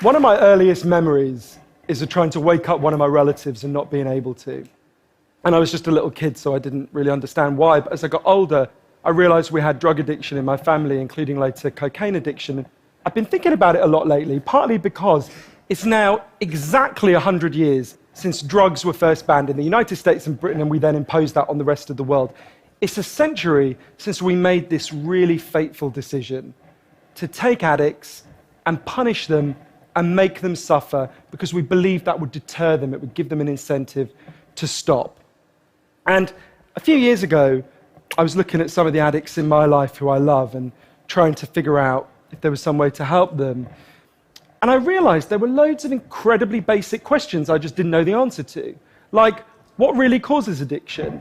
One of my earliest memories is of trying to wake up one of my relatives and not being able to. And I was just a little kid, so I didn't really understand why. But as I got older, I realized we had drug addiction in my family, including later cocaine addiction. I've been thinking about it a lot lately, partly because it's now exactly 100 years since drugs were first banned in the United States and Britain, and we then imposed that on the rest of the world. It's a century since we made this really fateful decision to take addicts and punish them and make them suffer because we believed that would deter them, it would give them an incentive to stop. And a few years ago, I was looking at some of the addicts in my life who I love and trying to figure out if there was some way to help them. And I realized there were loads of incredibly basic questions I just didn't know the answer to. Like, what really causes addiction?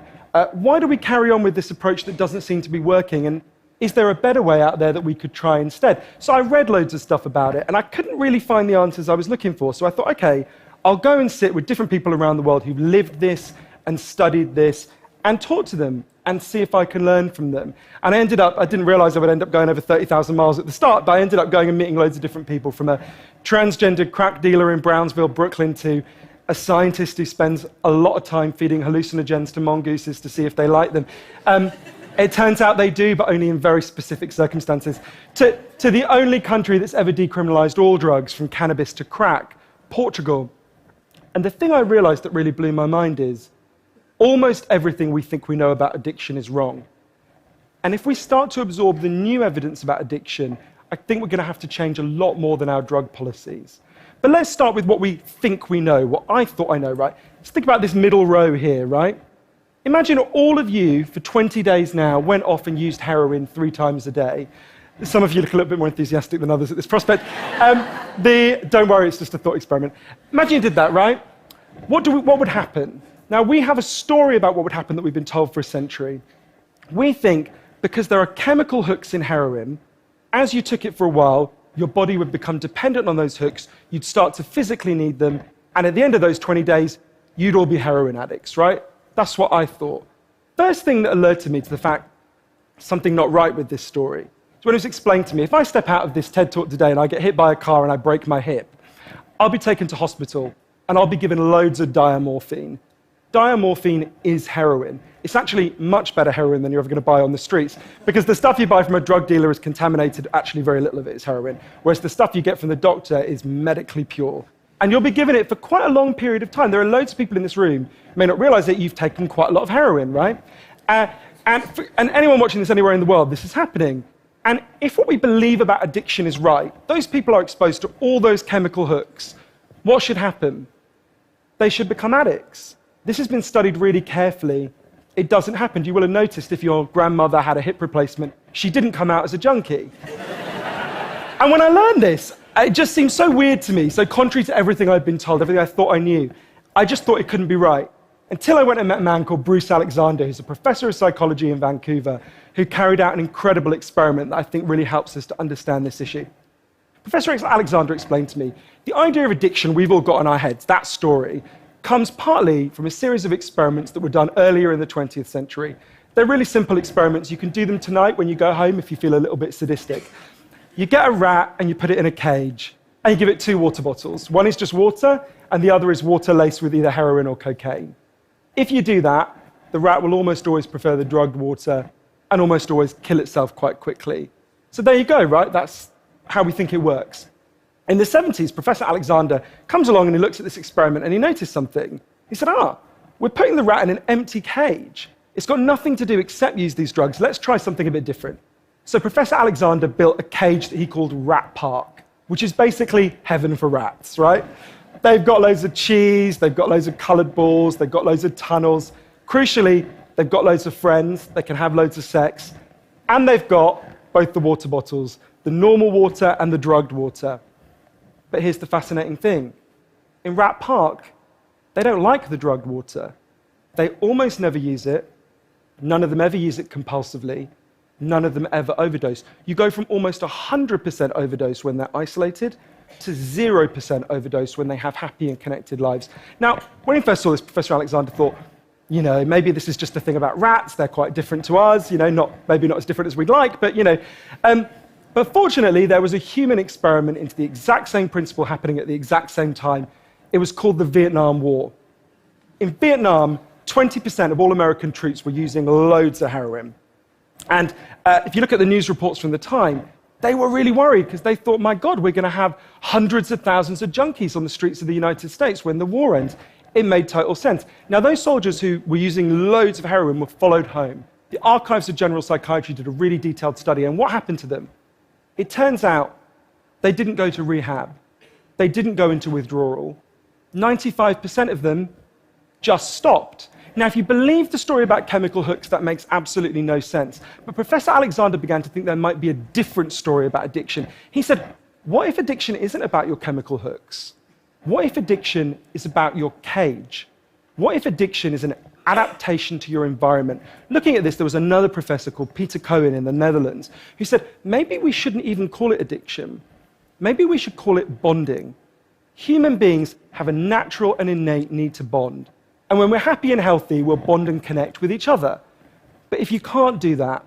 Why do we carry on with this approach that doesn't seem to be working? And is there a better way out there that we could try instead? So I read loads of stuff about it, and I couldn't really find the answers I was looking for. So I thought, okay, I'll go and sit with different people around the world who've lived this and studied this and talk to them and see if I can learn from them. And I didn't realize I would end up going over 30,000 miles at the start, but I ended up going and meeting loads of different people, from a transgender crack dealer in Brownsville, Brooklyn, to a scientist who spends a lot of time feeding hallucinogens to mongooses to see if they like them. It turns out they do, but only in very specific circumstances. To the only country that's ever decriminalized all drugs, from cannabis to crack, Portugal. And the thing I realized that really blew my mind is almost everything we think we know about addiction is wrong. And if we start to absorb the new evidence about addiction, I think we're going to have to change a lot more than our drug policies. But let's start with what we think we know, what I thought I know, right? Let's think about this middle row here, right? Imagine all of you, for 20 days now, went off and used heroin 3 times a day. Some of you look a little bit more enthusiastic than others at this prospect. Don't worry, it's just a thought experiment. Imagine you did that, right? What would happen? Now, we have a story about what would happen that we've been told for a century. We think because there are chemical hooks in heroin, as you took it for a while, your body would become dependent on those hooks, you'd start to physically need them, and at the end of those 20 days, you'd all be heroin addicts, right? That's what I thought. First thing that alerted me to the fact something not right with this story is when it was explained to me, if I step out of this TED Talk today and I get hit by a car and I break my hip, I'll be taken to hospital and I'll be given loads of diamorphine. Diamorphine is heroin. It's actually much better heroin than you're ever going to buy on the streets, because the stuff you buy from a drug dealer is contaminated, actually very little of it is heroin, whereas the stuff you get from the doctor is medically pure. And you'll be given it for quite a long period of time. There are loads of people in this room who may not realize that you've taken quite a lot of heroin, right? And anyone watching this anywhere in the world, this is happening. And if what we believe about addiction is right, those people are exposed to all those chemical hooks. What should happen? They should become addicts. This has been studied really carefully. It doesn't happen. You will have noticed if your grandmother had a hip replacement, she didn't come out as a junkie. And when I learned this, it just seemed so weird to me, so contrary to everything I'd been told, everything I thought I knew. I just thought it couldn't be right. Until I went and met a man called Bruce Alexander, who's a professor of psychology in Vancouver, who carried out an incredible experiment that I think really helps us to understand this issue. Professor Alexander explained to me, the idea of addiction we've all got in our heads, that story, comes partly from a series of experiments that were done earlier in the 20th century. They're really simple experiments. You can do them tonight when you go home if you feel a little bit sadistic. You get a rat and you put it in a cage, and you give it 2 water bottles. One is just water, and the other is water laced with either heroin or cocaine. If you do that, the rat will almost always prefer the drugged water and almost always kill itself quite quickly. So there you go, right? That's how we think it works. In the 70s, Professor Alexander comes along and he looks at this experiment and he noticed something. He said, we're putting the rat in an empty cage. It's got nothing to do except use these drugs. Let's try something a bit different. So Professor Alexander built a cage that he called Rat Park, which is basically heaven for rats, right? They've got loads of cheese, they've got loads of colored balls, they've got loads of tunnels. Crucially, they've got loads of friends, they can have loads of sex, and they've got both the water bottles, the normal water and the drugged water. But here's the fascinating thing. In Rat Park, they don't like the drugged water. They almost never use it. None of them ever use it compulsively. None of them ever overdose. You go from almost 100% overdose when they're isolated to 0% overdose when they have happy and connected lives. Now, when he first saw this, Professor Alexander thought, maybe this is just a thing about rats. They're quite different to us, maybe not as different as we'd like, but, But fortunately, there was a human experiment into the exact same principle happening at the exact same time. It was called the Vietnam War. In Vietnam, 20% of all American troops were using loads of heroin. And if you look at the news reports from the time, they were really worried because they thought, my God, we're going to have hundreds of thousands of junkies on the streets of the United States when the war ends. It made total sense. Now, those soldiers who were using loads of heroin were followed home. The Archives of General Psychiatry did a really detailed study, and what happened to them? It turns out they didn't go to rehab. They didn't go into withdrawal. 95% of them just stopped. Now, if you believe the story about chemical hooks, that makes absolutely no sense. But Professor Alexander began to think there might be a different story about addiction. He said, what if addiction isn't about your chemical hooks? What if addiction is about your cage? What if addiction is an adaptation to your environment? Looking at this, there was another professor called Peter Cohen in the Netherlands who said, maybe we shouldn't even call it addiction. Maybe we should call it bonding. Human beings have a natural and innate need to bond. And when we're happy and healthy, we'll bond and connect with each other. But if you can't do that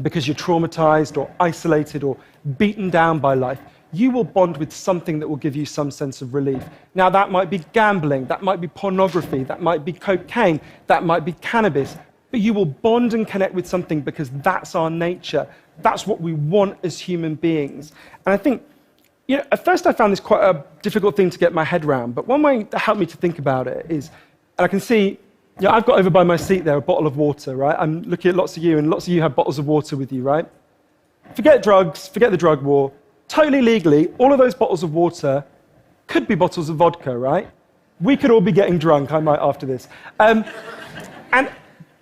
because you're traumatized or isolated or beaten down by life, you will bond with something that will give you some sense of relief. Now, that might be gambling, that might be pornography, that might be cocaine, that might be cannabis, but you will bond and connect with something because that's our nature. That's what we want as human beings. And I think, at first I found this quite a difficult thing to get my head around, but one way that helped me to think about it is, and I can see, I've got over by my seat there a bottle of water, right? I'm looking at lots of you, and lots of you have bottles of water with you, right? Forget drugs, forget the drug war. Totally legally, all of those bottles of water could be bottles of vodka, right? We could all be getting drunk, I might after this.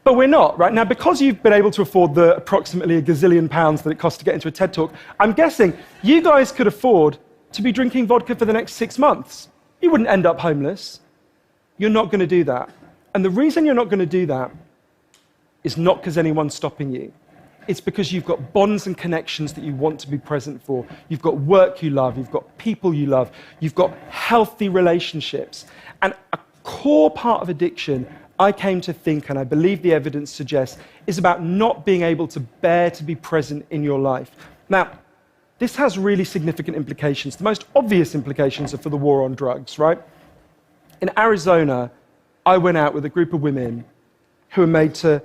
But we're not, right? Now, because you've been able to afford the approximately £1 gazillion that it costs to get into a TED Talk, I'm guessing you guys could afford to be drinking vodka for the next 6 months. You wouldn't end up homeless. You're not going to do that. And the reason you're not going to do that is not because anyone's stopping you. It's because you've got bonds and connections that you want to be present for. You've got work you love. You've got people you love. You've got healthy relationships. And a core part of addiction, I came to think, and I believe the evidence suggests, is about not being able to bear to be present in your life. Now, this has really significant implications. The most obvious implications are for the war on drugs, right? In Arizona, I went out with a group of women who were made to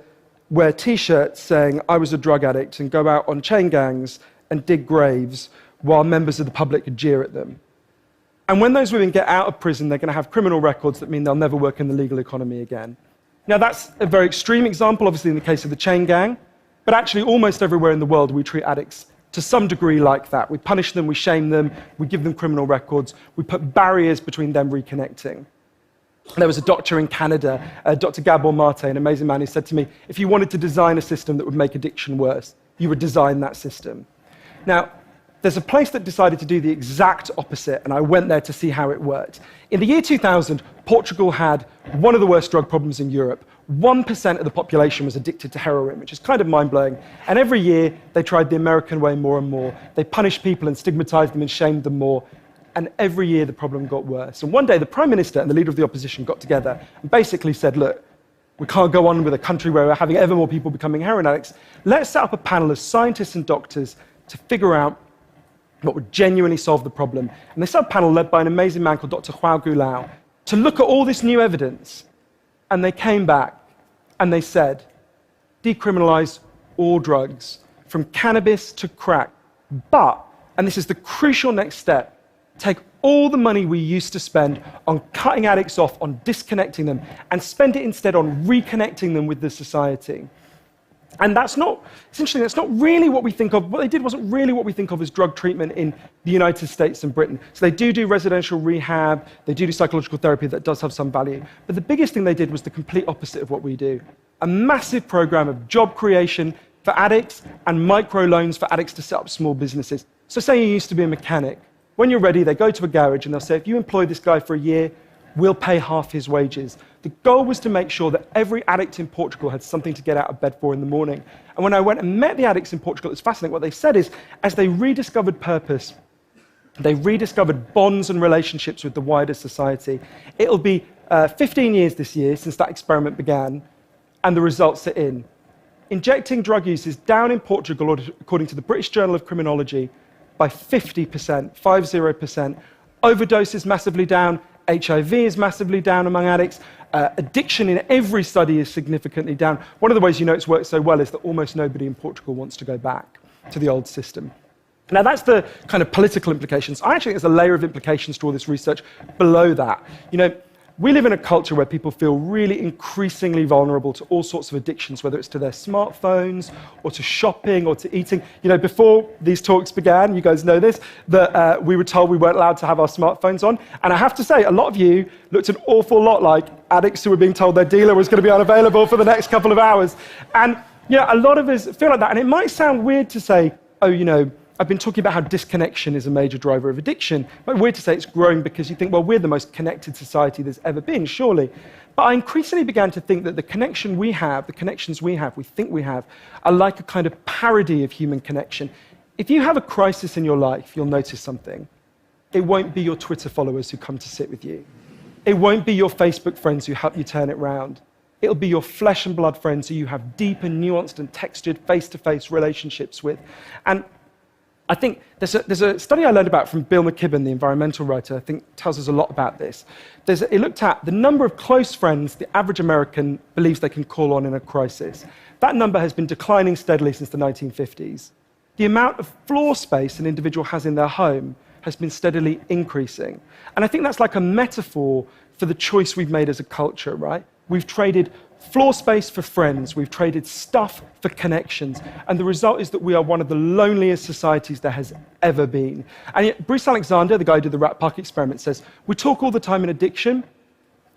wear T-shirts saying I was a drug addict and go out on chain gangs and dig graves while members of the public could jeer at them. And when those women get out of prison, they're going to have criminal records that mean they'll never work in the legal economy again. Now, that's a very extreme example, obviously, in the case of the chain gang, but actually almost everywhere in the world we treat addicts to some degree like that. We punish them, we shame them, we give them criminal records, we put barriers between them reconnecting. There was a doctor in Canada, Dr. Gabor Mate, an amazing man, who said to me, if you wanted to design a system that would make addiction worse, you would design that system. Now, there's a place that decided to do the exact opposite, and I went there to see how it worked. In the year 2000, Portugal had one of the worst drug problems in Europe. 1% of the population was addicted to heroin, which is kind of mind-blowing. And every year, they tried the American way more and more. They punished people and stigmatized them and shamed them more. And every year, the problem got worse. And one day, the Prime Minister and the leader of the opposition got together and basically said, look, we can't go on with a country where we're having ever more people becoming heroin addicts. Let's set up a panel of scientists and doctors to figure out what would genuinely solve the problem. And they set up a panel led by an amazing man called Dr. Johann to look at all this new evidence. And they came back and they said, decriminalize all drugs, from cannabis to crack. But, and this is the crucial next step, take all the money we used to spend on cutting addicts off, on disconnecting them, and spend it instead on reconnecting them with the society. And that's not really what we think of. What they did wasn't really what we think of as drug treatment in the United States and Britain. So they do residential rehab, they do psychological therapy that does have some value. But the biggest thing they did was the complete opposite of what we do. A massive program of job creation for addicts and microloans for addicts to set up small businesses. So say you used to be a mechanic. When you're ready, they go to a garage and they'll say, if you employ this guy for a year, we'll pay half his wages. The goal was to make sure that every addict in Portugal had something to get out of bed for in the morning. And when I went and met the addicts in Portugal, it's fascinating. What they said is, as they rediscovered purpose, they rediscovered bonds and relationships with the wider society. It'll be 15 years this year since that experiment began, and the results are in. injecting drug use is down in Portugal, according to the British Journal of Criminology, by 50%, 50%. Overdose is massively down. HIV is massively down among addicts. Addiction in every study is significantly down. One of the ways you know it's worked so well is that almost nobody in Portugal wants to go back to the old system. Now, that's the kind of political implications. I actually think there's a layer of implications to all this research below that. We live in a culture where people feel really increasingly vulnerable to all sorts of addictions, whether it's to their smartphones or to shopping or to eating. Before these talks began, you guys know this, that we were told we weren't allowed to have our smartphones on. And I have to say, a lot of you looked an awful lot like addicts who were being told their dealer was going to be unavailable for the next couple of hours. And a lot of us feel like that. And it might sound weird to say, I've been talking about how disconnection is a major driver of addiction. But weird to say it's growing because you think, well, we're the most connected society there's ever been, surely. But I increasingly began to think that the connections we think we have, are like a kind of parody of human connection. If you have a crisis in your life, you'll notice something. It won't be your Twitter followers who come to sit with you. It won't be your Facebook friends who help you turn it round. It'll be your flesh and blood friends who you have deep and nuanced and textured face-to-face relationships with. And I think there's a study I learned about from Bill McKibben, the environmental writer, I think tells us a lot about this. It looked at the number of close friends the average American believes they can call on in a crisis. That number has been declining steadily since the 1950s. The amount of floor space an individual has in their home has been steadily increasing. And I think that's like a metaphor for the choice we've made as a culture, right? We've traded floor space for friends, we've traded stuff for connections, and the result is that we are one of the loneliest societies there has ever been. And yet, Bruce Alexander, the guy who did the Rat Park experiment, says, we talk all the time in addiction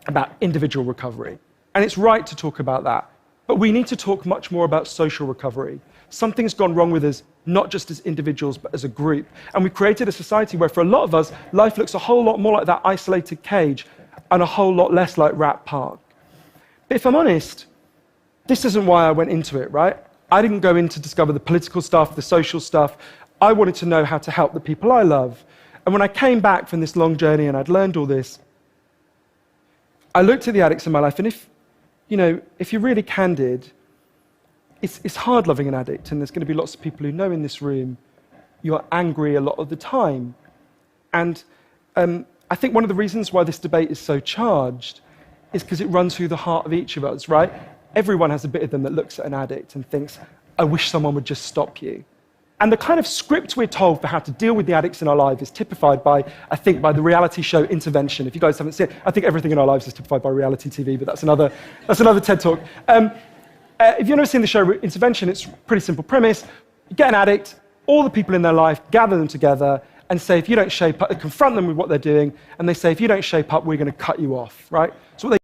about individual recovery, and it's right to talk about that, but we need to talk much more about social recovery. Something's gone wrong with us, not just as individuals, but as a group, and we've created a society where, for a lot of us, life looks a whole lot more like that isolated cage and a whole lot less like Rat Park. But if I'm honest, this isn't why I went into it, right? I didn't go in to discover the political stuff, the social stuff. I wanted to know how to help the people I love. And when I came back from this long journey and I'd learned all this, I looked at the addicts in my life, and if you're really candid, it's hard loving an addict, and there's going to be lots of people who know in this room you're angry a lot of the time. And I think one of the reasons why this debate is so charged is because it runs through the heart of each of us, right? Everyone has a bit of them that looks at an addict and thinks, I wish someone would just stop you. And the kind of script we're told for how to deal with the addicts in our life is typified by, I think, by the reality show Intervention. If you guys haven't seen it, I think everything in our lives is typified by reality TV, but that's another TED Talk. If you've never seen the show Intervention, it's a pretty simple premise. You get an addict, all the people in their life, gather them together, and say, if you don't shape up, confront them with what they're doing, and they say, if you don't shape up, we're going to cut you off, right? So what they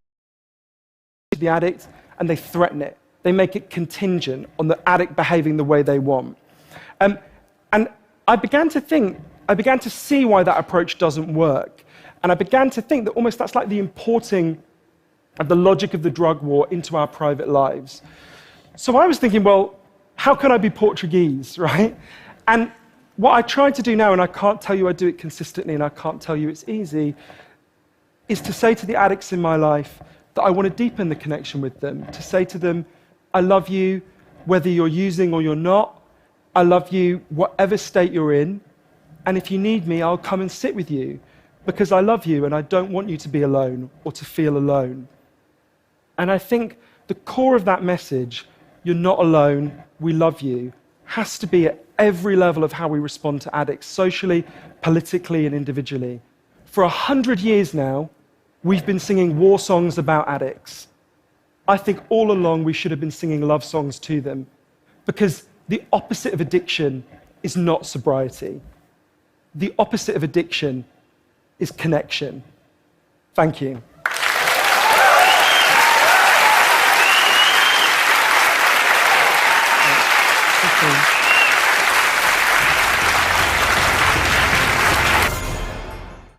the addict, and they threaten it. They make it contingent on the addict behaving the way they want. And I began to see why that approach doesn't work. And I began to think that almost that's like the importing of the logic of the drug war into our private lives. So I was thinking, well, how can I be Portuguese, right? And what I try to do now, and I can't tell you I do it consistently, and I can't tell you it's easy, is to say to the addicts in my life that I want to deepen the connection with them, to say to them, I love you whether you're using or you're not. I love you whatever state you're in, and if you need me, I'll come and sit with you, because I love you and I don't want you to be alone or to feel alone. And I think the core of that message, you're not alone, we love you, has to be at every level of how we respond to addicts, socially, politically, and individually. For 100 years now, we've been singing war songs about addicts. I think all along we should have been singing love songs to them, because the opposite of addiction is not sobriety. The opposite of addiction is connection. Thank you.